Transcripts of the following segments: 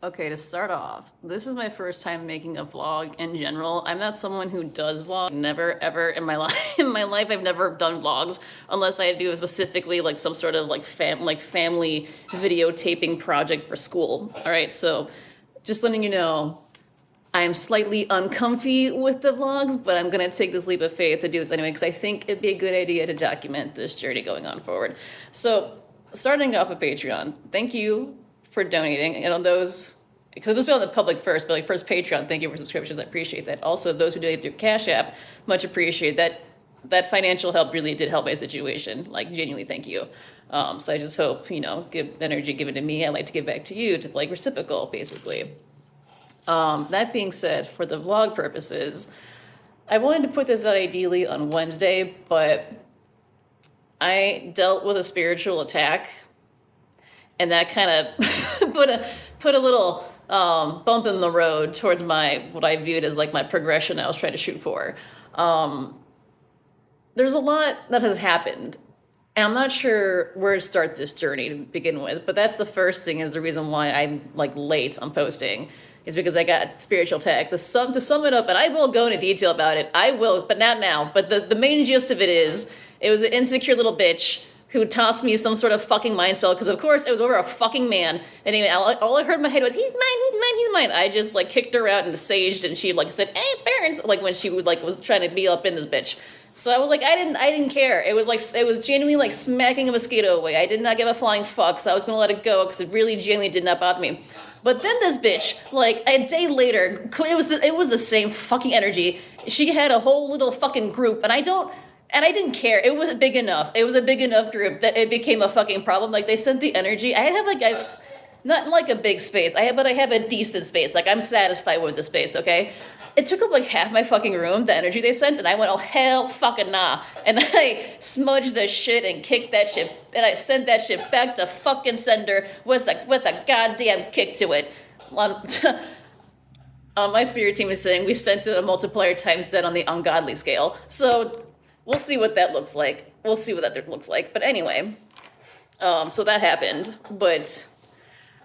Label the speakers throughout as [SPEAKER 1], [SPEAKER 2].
[SPEAKER 1] Okay, to start off, this is my first time making a vlog in general. I'm not someone who does vlog. Never ever in my life I've never done vlogs unless I do specifically like some sort of like family videotaping project for school. All right, so just letting you know, I'm slightly uncomfy with the vlogs, but I'm gonna take this leap of faith to do this anyway because I think it'd be a good idea to document this journey going on forward. So, starting off with Patreon, thank you for donating. And on those, because this has been on the public first, but like first Patreon, thank you for subscriptions. I appreciate that. Also, those who donate through Cash App, much appreciate that. That financial help really did help my situation. Like, genuinely, thank you. So I just hope, give energy given to me, I like to give back to you to like reciprocal, basically. That being said, for the vlog purposes, I wanted to put this out ideally on Wednesday, but I dealt with a spiritual attack, and that kind of put a little bump in the road towards what I viewed as like my progression I was trying to shoot for. There's a lot that has happened, and I'm not sure where to start this journey to begin with, but that's the first thing, is the reason why I'm like late on posting, is because I got spiritual attack. To sum it up, and I will go into detail about it, I will, but not now. But the main gist of it is, it was an insecure little bitch who tossed me some sort of fucking mind spell, because of course it was over a fucking man. Anyway, all I heard in my head was, he's mine. I just like kicked her out and saged, and she like said, hey, parents, like when she would like was trying to be up in this bitch. So I was like, I didn't care. It was genuinely like smacking a mosquito away. I did not give a flying fuck, so I was gonna let it go because it really genuinely did not bother me. But then this bitch, like a day later, it was the same fucking energy. She had a whole little fucking group, and I didn't care. It was big enough. It was a big enough group that it became a fucking problem. Like, they sent the energy. I have like not like a big space. But I have a decent space. Like, I'm satisfied with the space, okay? It took up like half my fucking room, the energy they sent, and I went, oh hell fucking nah. And I smudged the shit and kicked that shit, and I sent that shit back to fucking sender with a goddamn kick to it. My spirit team is saying we sent it a multiplier times 10 on the ungodly scale. So we'll see what that looks like. But anyway, so that happened. But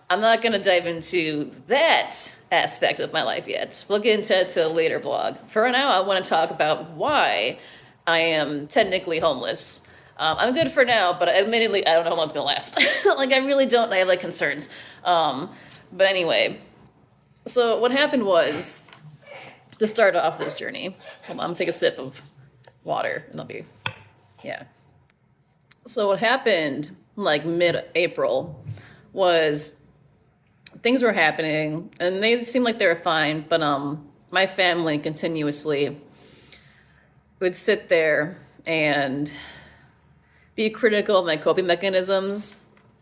[SPEAKER 1] I'm not going to dive into that aspect of my life yet. We'll get into it a later vlog. For now, I want to talk about why I am technically homeless. I'm good for now, but admittedly, I don't know how long it's going to last. Like, I really don't. I have, like, concerns. But anyway, so what happened was, to start off this journey, hold on, I'm going to take a sip of water, and I'll be, yeah. So what happened, like, mid-April, was things were happening, and they seemed like they were fine, but my family continuously would sit there and be critical of my coping mechanisms,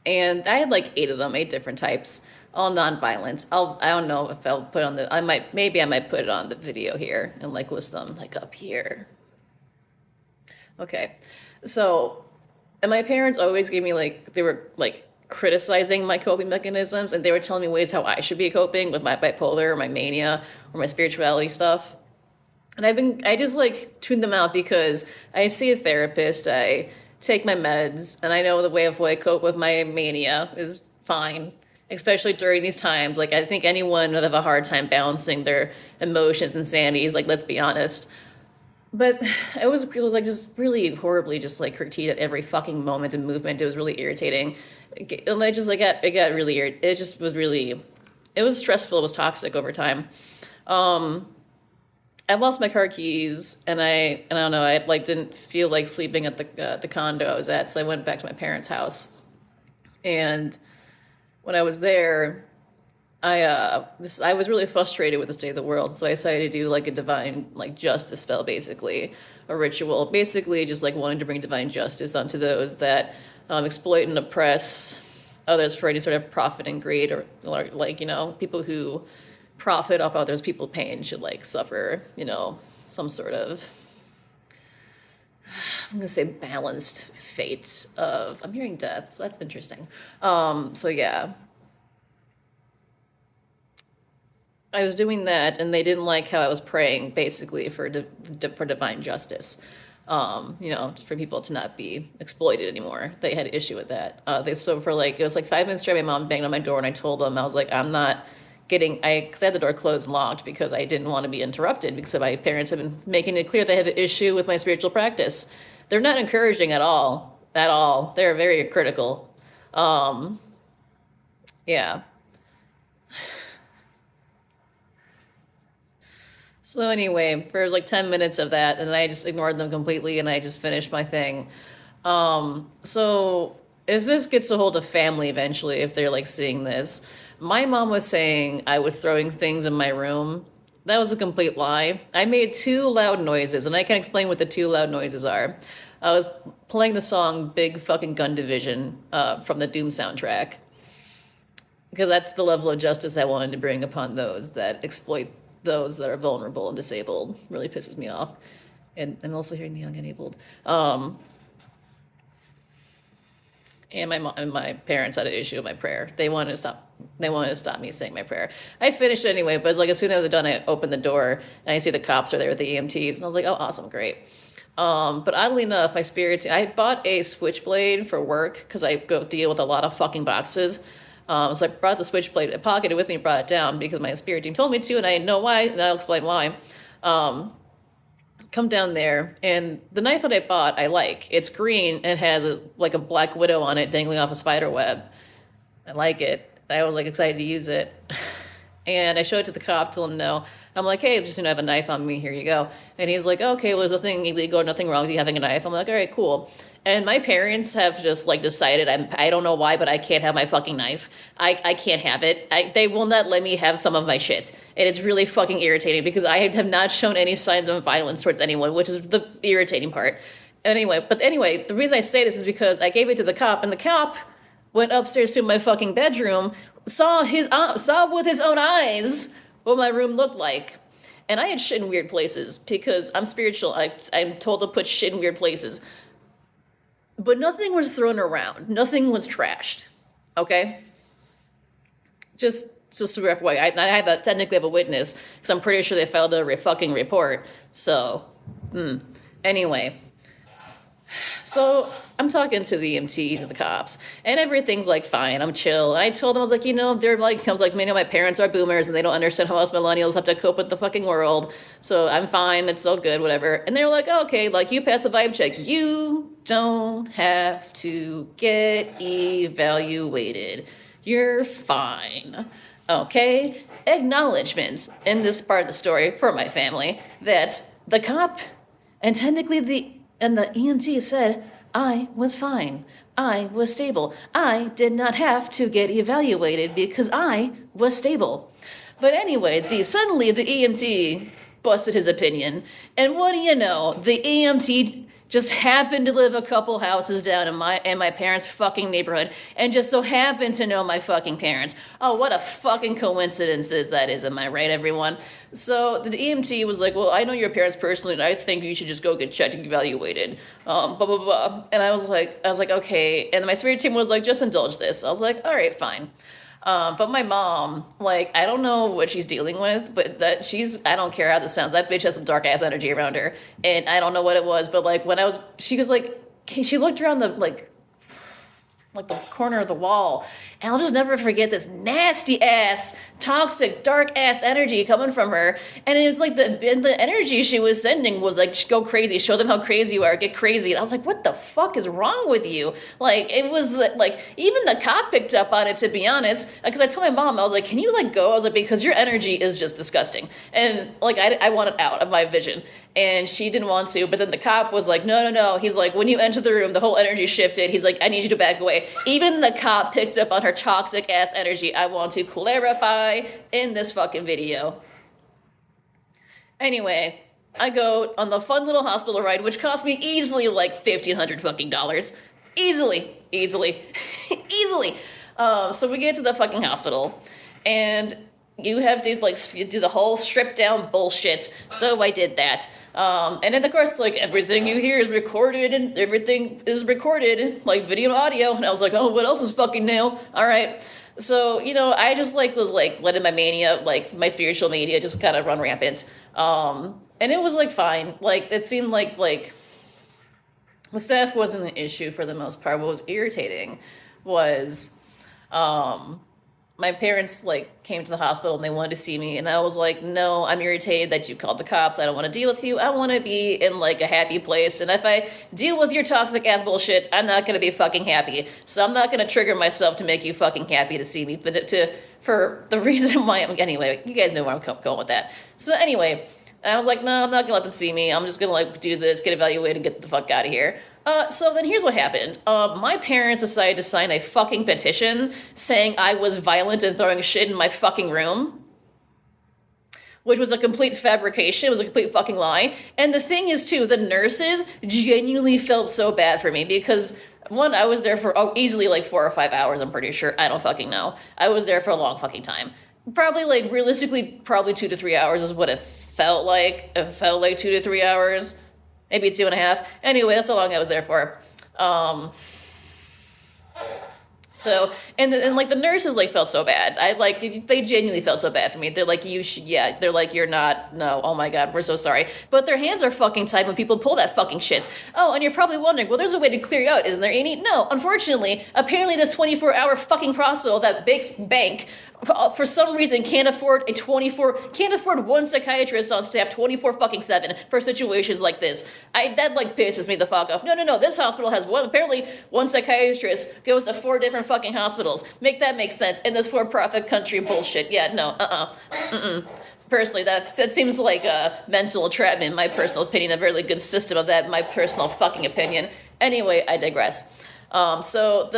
[SPEAKER 1] and I had like 8 different types, all non-violent. I don't know if I'll put on maybe I might put it on the video here and like list them like up here. Okay, so, and my parents always gave me like, they were like criticizing my coping mechanisms, and they were telling me ways how I should be coping with my bipolar or my mania or my spirituality stuff. And I just like tuned them out because I see a therapist, I take my meds, and I know the way I cope with my mania is fine, especially during these times. Like, I think anyone would have a hard time balancing their emotions and sanities, like, let's be honest. But it was like just really horribly just like critiqued at every fucking moment and movement. It was really irritating. And it just like it got really irritating. It just was really, it was stressful. It was toxic over time. I lost my car keys, and I don't know, I like didn't feel like sleeping at the condo I was at, so I went back to my parents' house. And when I was there, I was really frustrated with the state of the world, so I decided to do like a divine like justice spell, basically a ritual, basically just like wanting to bring divine justice onto those that exploit and oppress others for any sort of profit and greed, or like people who profit off others people's pain should like suffer some sort of, I'm gonna say, balanced fate of, I'm hearing death, so that's interesting. So yeah, I was doing that, and they didn't like how I was praying, basically, for divine justice. For people to not be exploited anymore. They had an issue with that. So for like, it was like 5 minutes straight, my mom banged on my door, and I told them, I was like, I'm not because I had the door closed and locked because I didn't want to be interrupted because my parents have been making it clear they have an issue with my spiritual practice. They're not encouraging at all. At all. They're very critical. Yeah. So anyway, for like 10 minutes of that, and I just ignored them completely, and I just finished my thing. So if this gets a hold of family eventually, if they're like seeing this, my mom was saying I was throwing things in my room. That was a complete lie. I made two loud noises, and I can explain what the two loud noises are. I was playing the song Big Fucking Gun Division from the Doom soundtrack, because that's the level of justice I wanted to bring upon those that exploit those that are vulnerable and disabled. Really pisses me off. And I'm also hearing the young and abled. And my parents had an issue with my prayer. They wanted to stop me saying my prayer. I finished it anyway, but it's like as soon as I was done, I opened the door and I see the cops are there with the EMTs, and I was like, oh, awesome, great. But oddly enough, I bought a switchblade for work because I go deal with a lot of fucking boxes. So I brought the switchblade, I pocketed it with me, and brought it down because my spirit team told me to, and I know why, and I'll explain why. Come down there, and the knife that I bought, I like. It's green and has like a black widow on it dangling off a spider web. I like it. I was like excited to use it. And I showed it to the cop to let him know. I'm like, hey, just, I have a knife on me, here you go. And he's like, okay, well, there's nothing illegal, nothing wrong with you having a knife. I'm like, all right, cool. And my parents have just like decided, I don't know why, but I can't have my fucking knife. I can't have it. They will not let me have some of my shit. And it's really fucking irritating because I have not shown any signs of violence towards anyone, which is the irritating part. Anyway, the reason I say this is because I gave it to the cop, and the cop went upstairs to my fucking bedroom, saw with his own eyes what my room looked like. And I had shit in weird places because I'm spiritual. I'm told to put shit in weird places. But nothing was thrown around. Nothing was trashed. Okay? Just to FYI, I technically have a witness because I'm pretty sure they filed a fucking report. So, anyway. So I'm talking to the EMT, to the cops, and everything's like fine. I'm chill. And I told them, I was like, they're like, I was like, many of my parents are boomers and they don't understand how us millennials have to cope with the fucking world. So I'm fine. It's all good, whatever. And they're like, oh, okay, like you passed the vibe check. You don't have to get evaluated. You're fine. Okay? Acknowledgements in this part of the story for my family that the cop and technically the EMT said, I was fine. I was stable. I did not have to get evaluated because I was stable. But anyway, suddenly the EMT busted his opinion. And what do you know? The EMT just happened to live a couple houses down in my parents' fucking neighborhood and just so happened to know my fucking parents. Oh, what a fucking coincidence that is, am I right, everyone? So the EMT was like, well, I know your parents personally, and I think you should just go get checked and evaluated. Blah, blah, blah. And I was like, okay. And my spirit team was like, just indulge this. I was like, all right, fine. But my mom, like, I don't know what she's dealing with, but I don't care how this sounds. That bitch has some dark ass energy around her. And I don't know what it was, but like she was like, she looked around the the corner of the wall, and I'll just never forget this nasty ass, toxic, dark ass energy coming from her. And it's like the energy she was sending was like, go crazy, show them how crazy you are, get crazy. And I was like, what the fuck is wrong with you? Like, it was like, even the cop picked up on it, to be honest, because I told my mom, I was like, can you let go? I was like, because your energy is just disgusting. And like, I want it out of my vision. And she didn't want to, but then the cop was like, no. He's like, when you enter the room, the whole energy shifted. He's like, I need you to back away. Even the cop picked up on her toxic ass energy. I want to clarify in this fucking video. Anyway, I go on the fun little hospital ride, which cost me easily like $1,500 fucking dollars. Easily. So we get to the fucking hospital, and you have to you do the whole strip down bullshit. So I did that. And then of course, like, everything you hear is recorded, and everything is recorded, like video and audio. And I was like, oh, what else is fucking new? All right. So, I just was letting my mania, like my spiritual mania, just kind of run rampant. And it was like fine. Like, it seemed like the staff wasn't an issue for the most part. What was irritating was, my parents like came to the hospital and they wanted to see me, and I was like, no, I'm irritated that you called the cops. I don't want to deal with you. I want to be in like a happy place, and if I deal with your toxic ass bullshit, I'm not gonna be fucking happy. So I'm not gonna trigger myself to make you fucking happy to see me, but for the reason why anyway, you guys know where I'm going with that. So anyway, I was like, no, I'm not gonna let them see me. I'm just gonna like do this, get evaluated, get the fuck out of here. So then here's what happened. My parents decided to sign a fucking petition saying I was violent and throwing shit in my fucking room, which was a complete fabrication. It was a complete fucking lie. And the thing is, too, the nurses genuinely felt so bad for me because, one, I was there for easily like 4 or 5 hours, I'm pretty sure. I don't fucking know. I was there for a long fucking time. Probably, like, realistically, probably 2 to 3 hours is what it felt like. It felt like 2 to 3 hours. Maybe 2.5. Anyway, that's how long I was there for. So, and like the nurses like felt so bad. They genuinely felt so bad for me. They're like, they're like, you're not, no, oh my God, we're so sorry. But their hands are fucking tied when people pull that fucking shit. Oh, and you're probably wondering, well, there's a way to clear you out, isn't there, Amy? No, unfortunately, apparently this 24-hour fucking hospital that makes bank for some reason can't afford one psychiatrist on staff 24/7 for situations like this. That like pisses me the fuck off. No, this hospital has apparently one psychiatrist goes to 4 different fucking hospitals. Make that make sense in this for-profit country bullshit. Yeah, no, Personally, that seems like a mental entrapment, in my personal opinion, a really good system of that, in my personal fucking opinion. Anyway, I digress. So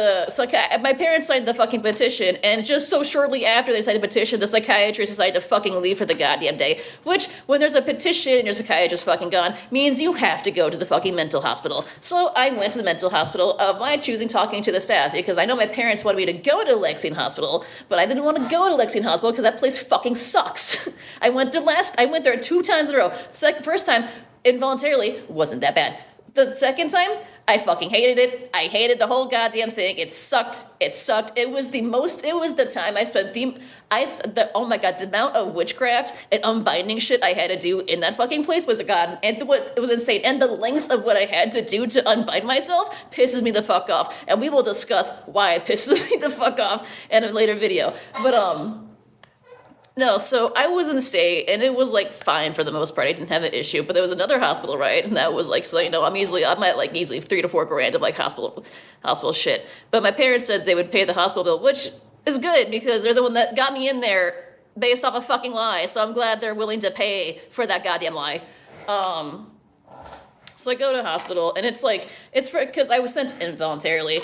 [SPEAKER 1] my parents signed the fucking petition, and just so shortly after they signed the petition, the psychiatrist decided to fucking leave for the goddamn day. Which, when there's a petition and your psychiatrist fucking gone, means you have to go to the fucking mental hospital. So I went to the mental hospital of my choosing, talking to the staff, because I know my parents wanted me to go to Lexington Hospital, but I didn't want to go to Lexington Hospital because that place fucking sucks. I went there 2 times in a row. First time, involuntarily, wasn't that bad. The second time, I fucking hated it. I hated the whole goddamn thing. It sucked. It was the time I spent oh my God, the amount of witchcraft and unbinding shit I had to do in that fucking place was it was insane. And the lengths of what I had to do to unbind myself pisses me the fuck off. And we will discuss why it pisses me the fuck off in a later video. But, no, so I was in the state, and it was, like, fine for the most part. I didn't have an issue, but there was another hospital, right? And that was, like, so, I'm at, like, easily 3 to 4 grand of, like, hospital shit. But my parents said they would pay the hospital bill, which is good, because they're the one that got me in there based off a fucking lie, so I'm glad they're willing to pay for that goddamn lie. So I go to the hospital, and because I was sent involuntarily,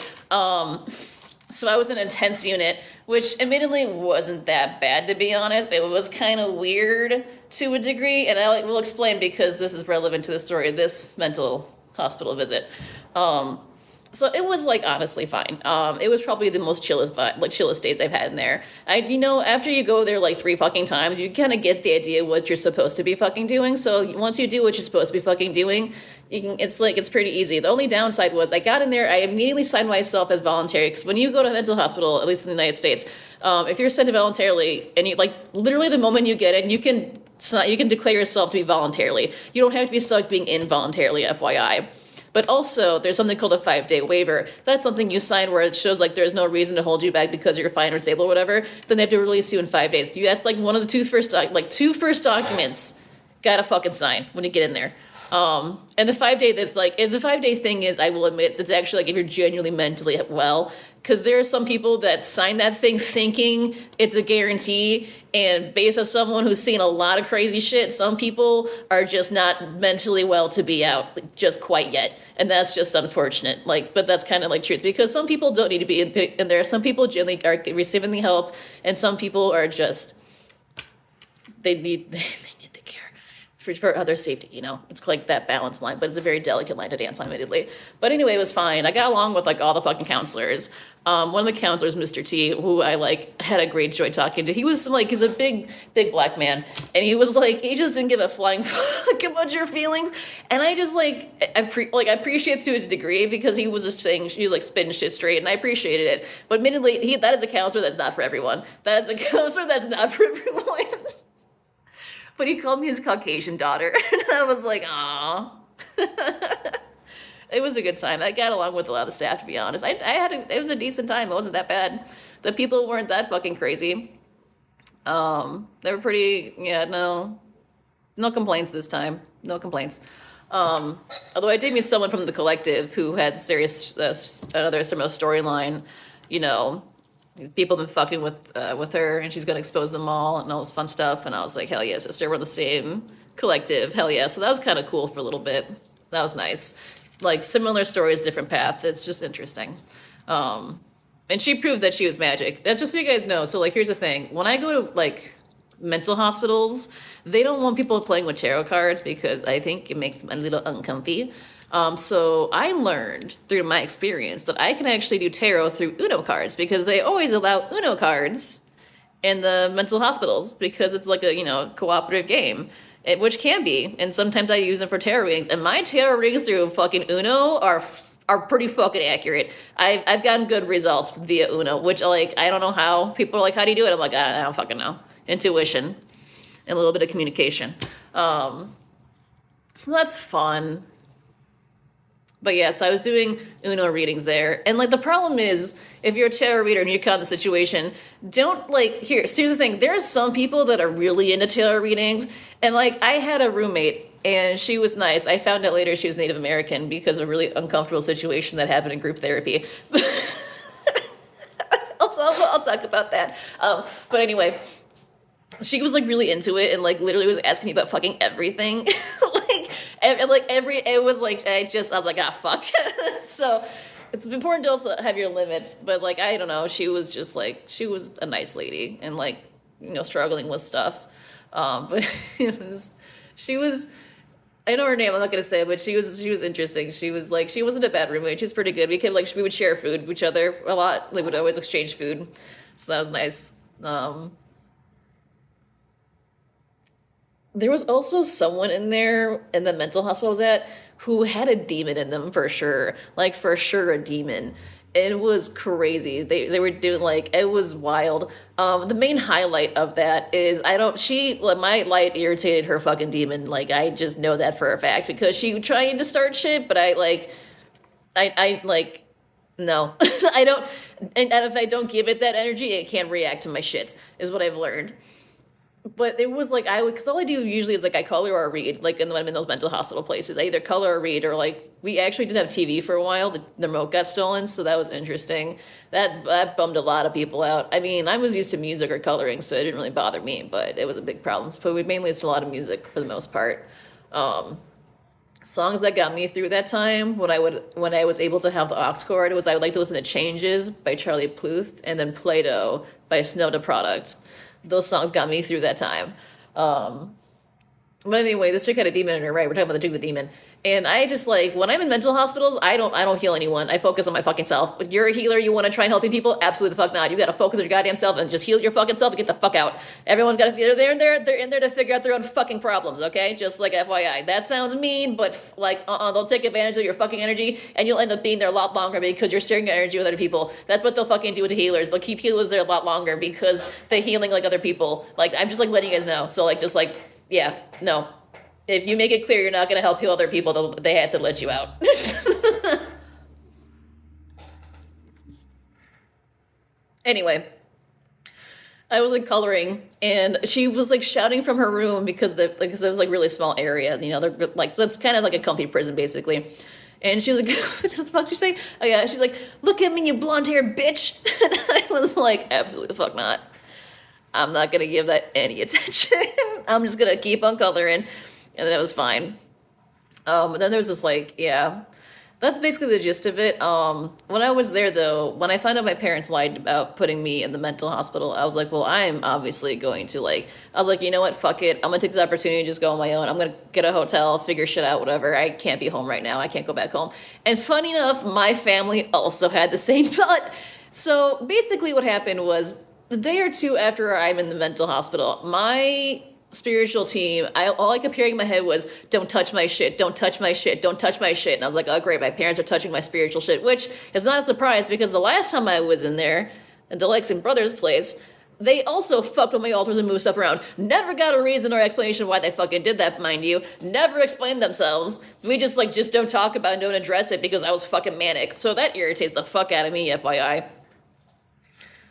[SPEAKER 1] so I was in an intense unit, which admittedly wasn't that bad, to be honest. It was kind of weird to a degree, and I will explain because this is relevant to the story of this mental hospital visit. So it was, like, honestly fine. It was probably the most chillest days I've had in there. After you go there, like, 3 fucking times, you kind of get the idea what you're supposed to be fucking doing. So once you do what you're supposed to be fucking doing, it's pretty easy. The only downside was I got in there, I immediately signed myself as voluntary, because when you go to a mental hospital, at least in the United States, if you're sent voluntarily, and you, like, literally the moment you get in, you can declare yourself to be voluntarily. You don't have to be stuck being involuntarily, FYI. But also, there's something called a 5-day waiver. That's something you sign where it shows, like, there's no reason to hold you back because you're fine or stable or whatever. Then they have to release you in 5 days. That's, like, one of the two first documents gotta fucking sign when you get in there. And the 5-day thing is, I will admit, that's actually, like, if you're genuinely mentally well, because there are some people that sign that thing thinking it's a guarantee, and based on someone who's seen a lot of crazy shit, some people are just not mentally well to be out, like, just quite yet, and that's just unfortunate, but that's kind of, like, truth, because some people don't need to be in there, some people generally are receiving the help, and some people are just, they need the care for other safety, It's like that balance line, but it's a very delicate line to dance on, admittedly. But anyway, it was fine. I got along with, like, all the fucking counselors. One of the counselors, Mr. T, who I, like, had a great joy talking to, he's a big black man, and he just didn't give a flying fuck about your feelings, and I just, I appreciate it to a degree, because he was just saying, he was, like, spitting shit straight, and I appreciated it, but admittedly, that is a counselor that's not for everyone. That is a counselor that's not for everyone. But he called me his Caucasian daughter, and I was like, aw. It was a good time. I got along with a lot of staff, to be honest. It was a decent time. It wasn't that bad. The people weren't that fucking crazy. They were pretty, yeah, no complaints this time. No complaints. Although I did meet someone from the collective who had serious, another similar storyline, you know, people have been fucking with her and she's gonna expose them all this fun stuff. And I was like, hell yeah, sister, we're the same collective, hell yeah. So that was kind of cool for a little bit. That was nice. Like, similar stories, different path. It's just interesting. And she proved that she was magic. That's just so you guys know. So, like, here's the thing. When I go to, like, mental hospitals, they don't want people playing with tarot cards because I think it makes them a little uncomfy. So I learned through my experience that I can actually do tarot through Uno cards because they always allow Uno cards in the mental hospitals because it's like a, you know, cooperative game, which can be. And sometimes I use them for tarot readings, and my tarot readings through fucking Uno are pretty fucking accurate. I've gotten good results via Uno, which, like, I don't know how. People are like, how do you do it? I'm like, I don't fucking know. Intuition and a little bit of communication. So that's fun. But yeah, so I was doing Uno readings there. And, like, the problem is, if you're a tarot reader and you're caught in the situation, don't, like, here's the thing. There are some people that are really into tarot readings. And, like, I had a roommate, and she was nice. I found out later she was Native American because of a really uncomfortable situation that happened in group therapy. I'll talk about that. But anyway, she was, like, really into it and, like, literally was asking me about fucking everything. It was like, I was like, fuck. So it's important to also have your limits, but, like, I don't know, she was just, like, she was a nice lady and, like, you know, struggling with stuff. But she was, I know her name, I'm not gonna say it, but she was interesting. She was, like, she wasn't a bad roommate, she was pretty good. We would share food with each other a lot. We would always exchange food. So that was nice. There was also someone in there in the mental hospital I was at who had a demon in them for sure. Like, for sure a demon. It was crazy. They were doing, like, it was wild. The main highlight of that is my light irritated her fucking demon. Like, I just know that for a fact because she tried to start shit, but no. I don't, and if I don't give it that energy, it can't react to my shit, is what I've learned. But it was like, because all I do usually is, like, I color or read, like, when I'm in those mental hospital places. I either color or read, or, like, we actually didn't have TV for a while. The remote got stolen, so that was interesting. That bummed a lot of people out. I mean, I was used to music or coloring, so it didn't really bother me, but it was a big problem. So we mainly used a lot of music for the most part. Songs that got me through that time, when I was able to have the aux cord, was I would like to listen to Changes by Charlie Puth and then Play-Doh by Snow the Product. Those songs got me through that time. But anyway, this chick had a demon in her, right? We're talking about the chick with the demon. And I just, like, when I'm in mental hospitals, I don't heal anyone. I focus on my fucking self. If you're a healer, you want to try and helping people? Absolutely the fuck not. You got to focus on your goddamn self and just heal your fucking self and get the fuck out. Everyone's got to, they're in there to figure out their own fucking problems, okay? Just, like, FYI. That sounds mean, but, like, they'll take advantage of your fucking energy and you'll end up being there a lot longer because you're sharing your energy with other people. That's what they'll fucking do with the healers. They'll keep healers there a lot longer because they're healing like other people. Like, I'm just, like, letting you guys know. So, like, just, like, yeah, no. If you make it clear you're not going to help heal other people, they have to let you out. Anyway, I was, like, coloring, and she was, like, shouting from her room because it was, like, really small area. You know, they're, like, so it's kind of like a comfy prison, basically. And she was like, what the fuck did she say? Oh, yeah. She's like, look at me, you blonde-haired bitch. And I was like, absolutely the fuck not. I'm not going to give that any attention. I'm just going to keep on coloring. And then it was fine. But then there was this, like, yeah, that's basically the gist of it. When I was there, though, when I found out my parents lied about putting me in the mental hospital, I was like, well, I'm obviously going to, like, I was like, you know what, fuck it. I'm going to take this opportunity to just go on my own. I'm going to get a hotel, figure shit out, whatever. I can't be home right now. I can't go back home. And funny enough, my family also had the same thought. So basically what happened was, the day or two after I'm in the mental hospital, my spiritual team, all I kept hearing in my head was, don't touch my shit, don't touch my shit, don't touch my shit. And I was like, oh great, my parents are touching my spiritual shit, which is not a surprise because the last time I was in there, at the Lexington Brothers place, they also fucked with my altars and moved stuff around. Never got a reason or explanation why they fucking did that, mind you. Never explained themselves. We just don't talk about it, don't address it because I was fucking manic. So that irritates the fuck out of me, FYI.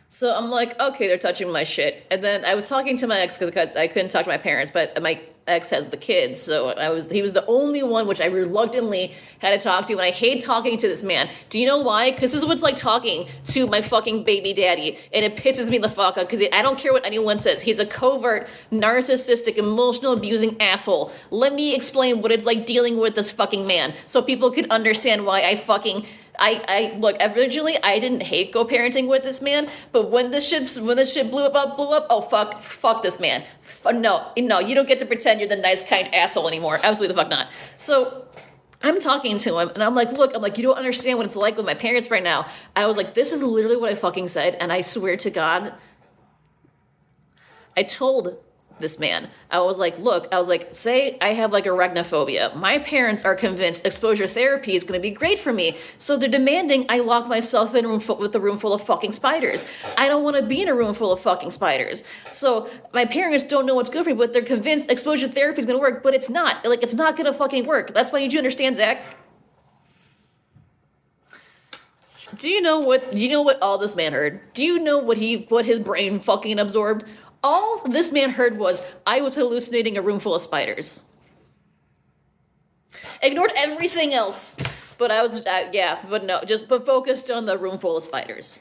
[SPEAKER 1] So I'm like, okay, they're touching my shit. And then I was talking to my ex because I couldn't talk to my parents, but my ex has the kids, so he was the only one which I reluctantly had to talk to, and I hate talking to this man. Do you know why? Because this is what it's like talking to my fucking baby daddy, and it pisses me the fuck off because I don't care what anyone says. He's a covert, narcissistic, emotional abusing asshole. Let me explain what it's like dealing with this fucking man, so people can understand why I look, originally I didn't hate co-parenting with this man, but when this shit blew up, oh fuck this man. No, you don't get to pretend you're the nice, kind asshole anymore. Absolutely the fuck not. So I'm talking to him and I'm like, look, you don't understand what it's like with my parents right now. I was like, this is literally what I fucking said, and I swear to God, I told this man, I was like, look, say I have like arachnophobia. My parents are convinced exposure therapy is going to be great for me. So they're demanding I lock myself in a room with a room full of fucking spiders. I don't want to be in a room full of fucking spiders. So my parents don't know what's good for me, but they're convinced exposure therapy is going to work, but it's not. Like, it's not going to fucking work. That's why you need to understand, Zach. Do you know what all this man heard? Do you know what his brain fucking absorbed? All this man heard was, I was hallucinating a room full of spiders. Ignored everything else. But I was, but focused on the room full of spiders.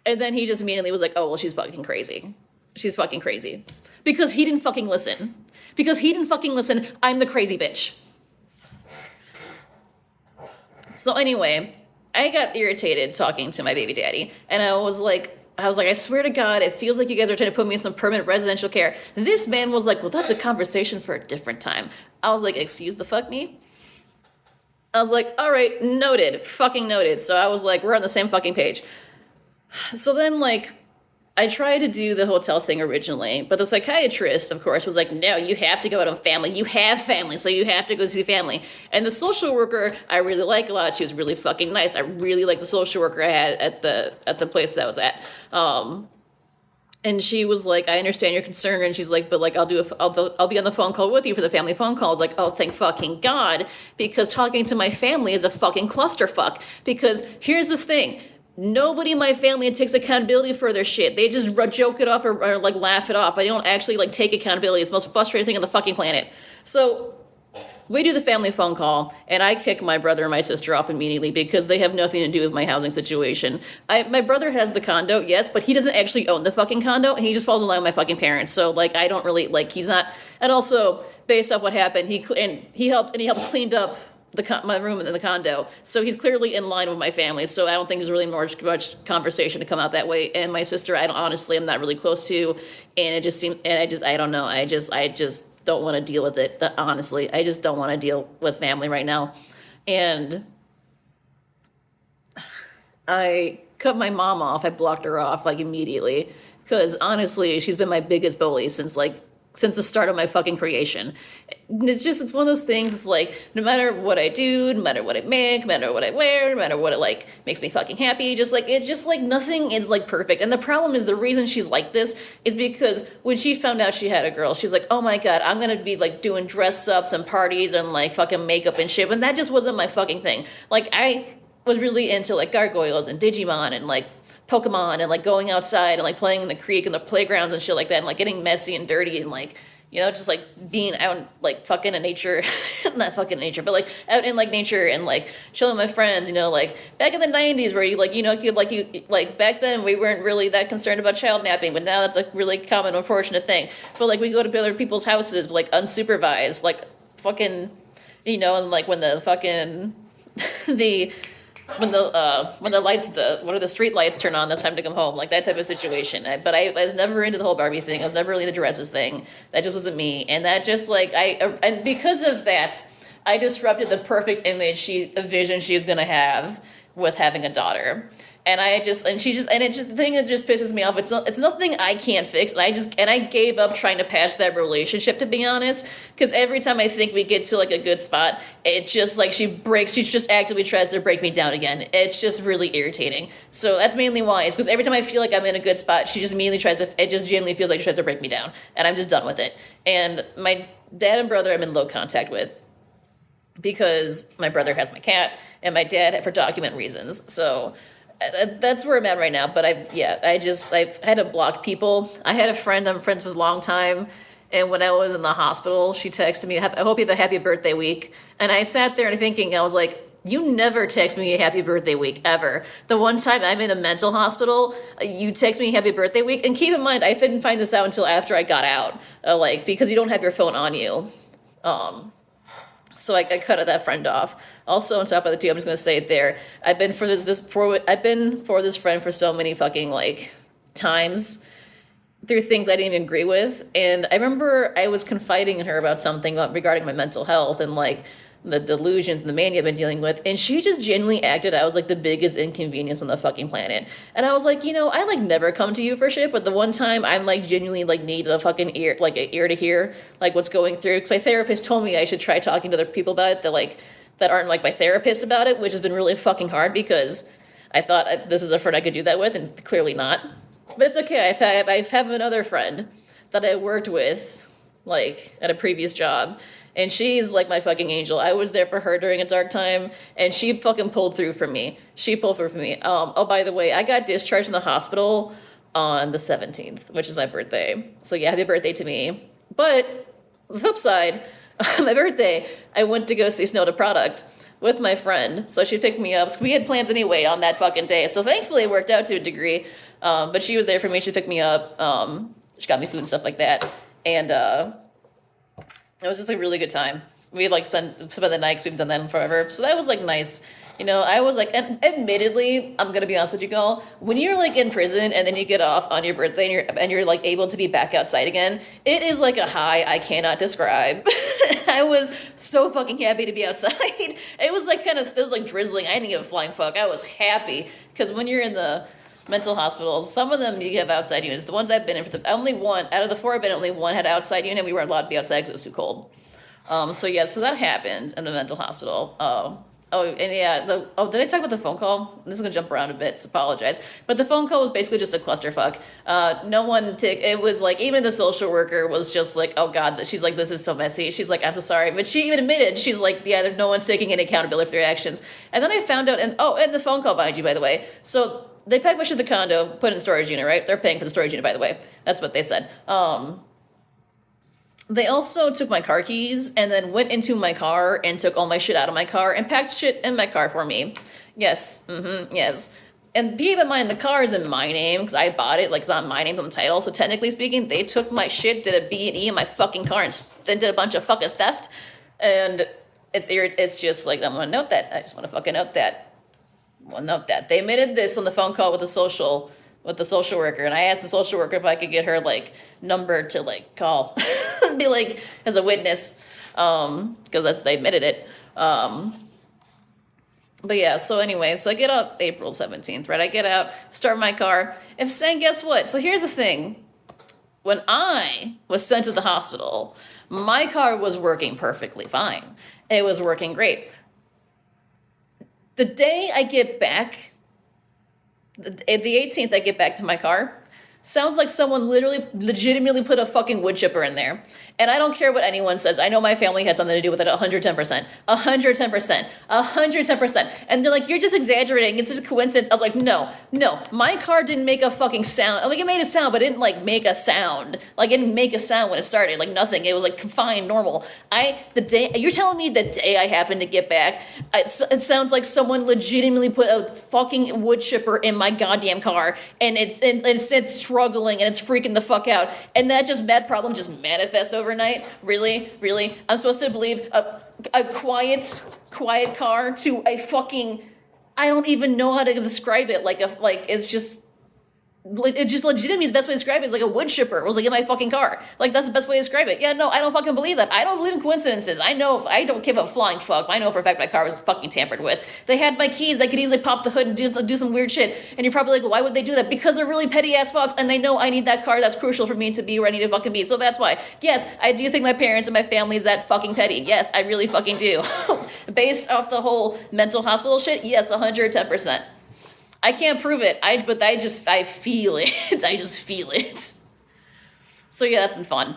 [SPEAKER 1] And then he just immediately was like, oh, well, she's fucking crazy. She's fucking crazy. Because he didn't fucking listen. I'm the crazy bitch. So anyway, I got irritated talking to my baby daddy. And I was like, I swear to God, it feels like you guys are trying to put me in some permanent residential care. This man was like, well, that's a conversation for a different time. I was like, excuse the fuck me? I was like, all right, noted, fucking noted. So I was like, we're on the same fucking page. So then, like, I tried to do the hotel thing originally, but the psychiatrist, of course, was like, no, you have to go to family. You have family, so you have to go see family. And the social worker, I really like a lot. She was really fucking nice. I really like the social worker I had at the place that I was at. And she was like, I understand your concern. And she's like, but like, I'll be on the phone call with you for the family phone call. I was like, oh, thank fucking God, because talking to my family is a fucking clusterfuck. Because here's the thing. Nobody in my family takes accountability for their shit. They just joke it off or like laugh it off. I don't actually like take accountability. It's the most frustrating thing on the fucking planet. So we do the family phone call, and I kick my brother and my sister off immediately because they have nothing to do with my housing situation. My brother has the condo, yes, but he doesn't actually own the fucking condo, and he just falls in line with my fucking parents. So like, I don't really like. He's not. And also, based off what happened, he helped cleaned up my room in the condo. So he's clearly in line with my family. So I don't think there's really much conversation to come out that way. And my sister, I'm not really close to, and it just seemed, and I don't know. I just don't want to deal with it. Honestly, I just don't want to deal with family right now. And I cut my mom off. I blocked her off like immediately because honestly, she's been my biggest bully since the start of my fucking creation. It's one of those things. It's like, no matter what I do, no matter what I make, no matter what I wear, no matter what it like makes me fucking happy, it's just like nothing is like perfect. And the problem is, the reason she's like this is because when she found out she had a girl, she's like, oh my God, I'm gonna be like doing dress ups and parties and like fucking makeup and shit. And that just wasn't my fucking thing. Like, I was really into like gargoyles and Digimon and like Pokemon and like going outside and like playing in the creek and the playgrounds and shit like that, and like getting messy and dirty and like, just like being out like fucking in nature, not fucking nature, but like out in like nature and like chilling with my friends, like back in the 90s where you back then we weren't really that concerned about child napping, but now that's a really common unfortunate thing. But like, we go to other people's houses like unsupervised, like fucking, and like when the fucking when the street lights turn on, that's time to come home, like that type of situation. But I was never into the whole Barbie thing. I was never really into the dresses thing. That just wasn't me. And that just like, and because of that, I disrupted the perfect image a vision she was gonna have with having a daughter. And the thing that just pisses me off, it's nothing I can't fix. And I gave up trying to patch that relationship, to be honest, because every time I think we get to like a good spot, it just like she just actively tries to break me down again. It's just really irritating. So that's mainly why. It's because every time I feel like I'm in a good spot, she just immediately it just genuinely feels like she tries to break me down, and I'm just done with it. And my dad and brother I'm in low contact with, because my brother has my cat and my dad for document reasons. So that's where I'm at right now. But I had to block people. I had a friend I'm friends with a long time, and when I was in the hospital, she texted me, "I hope you have a happy birthday week." And I sat there and thinking, I was like, you never text me a happy birthday week, ever. The one time I'm in a mental hospital, you text me happy birthday week. And keep in mind, I didn't find this out until after I got out, because you don't have your phone on you. So I cut that friend off. Also, on top of the two, I'm just gonna say it there. I've been for this friend for so many fucking times through things I didn't even agree with. And I remember I was confiding in her about something regarding my mental health and the delusions and the mania I've been dealing with, and she just genuinely acted I was the biggest inconvenience on the fucking planet. And I was like, I never come to you for shit, but the one time I'm genuinely need a fucking ear, an ear to hear what's going through. Because my therapist told me I should try talking to other people about it that aren't my therapist about it, which has been really fucking hard because I thought this is a friend I could do that with, and clearly not. But it's okay. I have another friend that I worked with at a previous job. And she's my fucking angel. I was there for her during a dark time, and she fucking pulled through for me. Oh, by the way, I got discharged from the hospital on the 17th, which is my birthday. So yeah, happy birthday to me. But the flip side, my birthday, I went to go see Snow the Product with my friend. So she picked me up. So we had plans anyway on that fucking day. So thankfully it worked out to a degree. But she was there for me. She picked me up. She got me food and stuff like that. And it was just a really good time. We spent the night because we've done that forever. So that was nice. I was and admittedly, I'm gonna be honest with you, girl. When you're in prison and then you get off on your birthday and you're able to be back outside again, it is a high I cannot describe. I was so fucking happy to be outside. It was it was drizzling. I didn't give a flying fuck. I was happy because when you're in the mental hospitals, some of them you have outside units. The ones I've been in, only one out of the four I've been in, only one had outside unit. We weren't allowed to be outside because it was too cold. So that happened in the mental hospital. Did I talk about the phone call? This is gonna jump around a bit, so apologize. But the phone call was basically just a clusterfuck. It was even the social worker was just oh God, she's this is so messy. She's I'm so sorry. But she even admitted, she's yeah, no one's taking any accountability for their actions. And then I found out, and the phone call, mind you, by the way. So they packed my shit to the condo, put it in a storage unit, right? They're paying for the storage unit, by the way. That's what they said. They also took my car keys and then went into my car and took all my shit out of my car and packed shit in my car for me. Yes, yes. And keep in mind, the car is in my name because I bought it. It's not my name on the title. So technically speaking, they took my shit, did a B&E in my fucking car, and then did a bunch of fucking theft. And it's just I'm gonna note that. I just want to fucking note that. Well, note that they admitted this on the phone call with the social worker, and I asked the social worker if I could get her number to call, be as a witness, because they admitted it. But yeah, so anyway, so I get up April 17th, right? I get out, start my car, and guess what? So here's the thing: when I was sent to the hospital, my car was working perfectly fine. It was working great. The day I get back, the 18th, I get back to my car, sounds like someone legitimately put a fucking wood chipper in there. And I don't care what anyone says. I know my family had something to do with it 110%. 110%. 110%. And they're you're just exaggerating. It's just a coincidence. I was like, no. My car didn't make a fucking sound. It made a sound, but it didn't make a sound. It didn't make a sound when it started. Nothing. It was fine, normal. You're telling me the day I happened to get back, it sounds like someone legitimately put a fucking wood chipper in my goddamn car, and it's struggling and it's freaking the fuck out. And that problem just manifests overnight. Really? I'm supposed to believe a quiet car to a fucking, I don't even know how to describe it. It's just It just legitimately the best way to describe it is like a wood chipper was like in my fucking car. Like that's the best way to describe it. Yeah, no, I don't fucking believe that. I don't believe in coincidences. I know I don't give a flying fuck. I know for a fact my car was fucking tampered with. They had my keys. They could easily pop the hood and do some weird shit. And you're probably like, well, why would they do that? Because they're really petty ass fucks and they know I need that car. That's crucial for me to be where I need to fucking be. So that's why. Yes, I do think my parents and my family is that fucking petty. Yes, I really fucking do. Based off the whole mental hospital shit, yes, 110%. I can't prove it. I feel it. I just feel it. So yeah, that's been fun.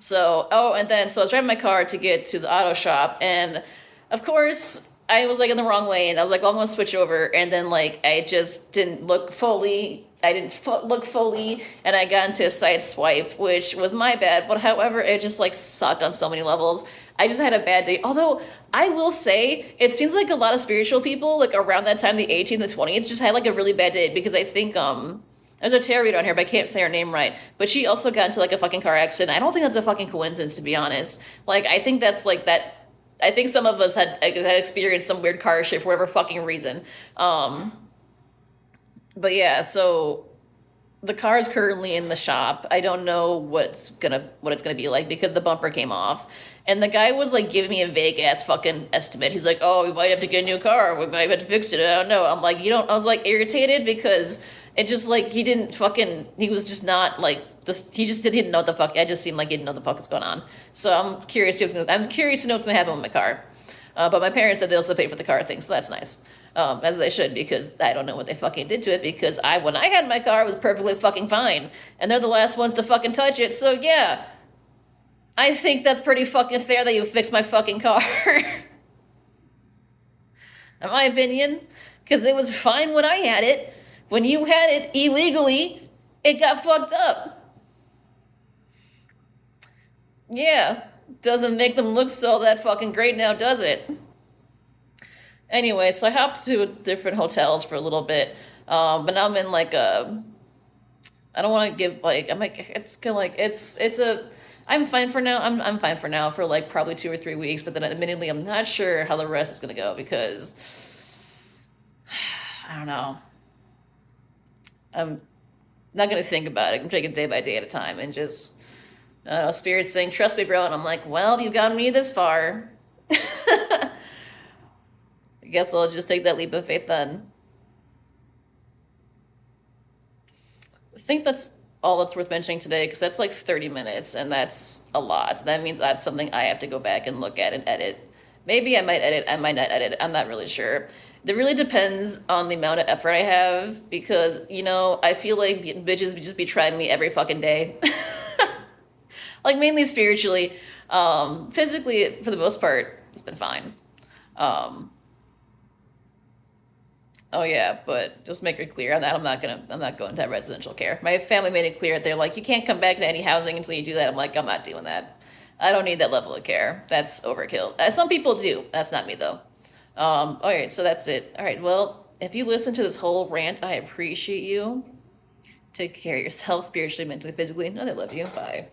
[SPEAKER 1] So, so I was driving my car to get to the auto shop, and of course, I was like in the wrong lane. I was like, oh, I'm gonna switch over, and then like I just didn't look fully. I didn't look fully, and I got into a side swipe, which was my bad. But however, it just like sucked on so many levels. I just had a bad day. Although I will say, it seems like a lot of spiritual people, like around that time, the 18th, the 20th, just had like a really bad day because I think there's a tarot reader on here, but I can't say her name right. But she also got into like a fucking car accident. I don't think that's a fucking coincidence, to be honest. Like I think that's like that. I think some of us had experienced some weird car shit for whatever fucking reason. But yeah, so the car is currently in the shop. I don't know what it's gonna be like because the bumper came off. And the guy was like giving me a vague ass fucking estimate. He's like, "Oh, we might have to get a new car. We might have to fix it. I don't know." I'm like, "You don't." I was like irritated because it just like he didn't fucking. He was just not like this. He just didn't know what the fuck. I just seemed like he didn't know what the fuck was going on. So I'm curious. I'm curious to know what's gonna happen with my car. But my parents said they'll still pay for the car thing, so that's nice. As they should, because I don't know what they fucking did to it, because when I had my car, it was perfectly fucking fine. And they're the last ones to fucking touch it, so yeah. I think that's pretty fucking fair that you fixed my fucking car. In my opinion. Because it was fine when I had it. When you had it illegally, it got fucked up. Yeah. Doesn't make them look so that fucking great now, does it? Anyway, so I hopped to different hotels for a little bit, but now I'm in like a. I don't want to give like I'm like it's kind of like it's a. I'm fine for now. I'm fine for now for like probably 2 or 3 weeks, but then admittedly I'm not sure how the rest is gonna go because I don't know. I'm not gonna think about it. I'm taking it day by day at a time and just Spirit's saying, "Trust me, bro," and I'm like, "Well, you've gotten me this far." I guess I'll just take that leap of faith then. I think that's all that's worth mentioning today, because that's like 30 minutes, and that's a lot. That means that's something I have to go back and look at and edit. Maybe I might edit, I might not edit, I'm not really sure. It really depends on the amount of effort I have, because, you know, I feel like bitches would just be trying me every fucking day. Like, mainly spiritually. Physically, for the most part, it's been fine. Oh yeah, but just make it clear on that I'm not going to have residential care. My family made it clear. They're like, you can't come back to any housing until you do that. I'm like, I'm not doing that. I don't need that level of care. That's overkill. Some people do. That's not me though. All right, so that's it. All right, well, if you listen to this whole rant, I appreciate you. Take care of yourself spiritually, mentally, physically. Know they love you. Bye.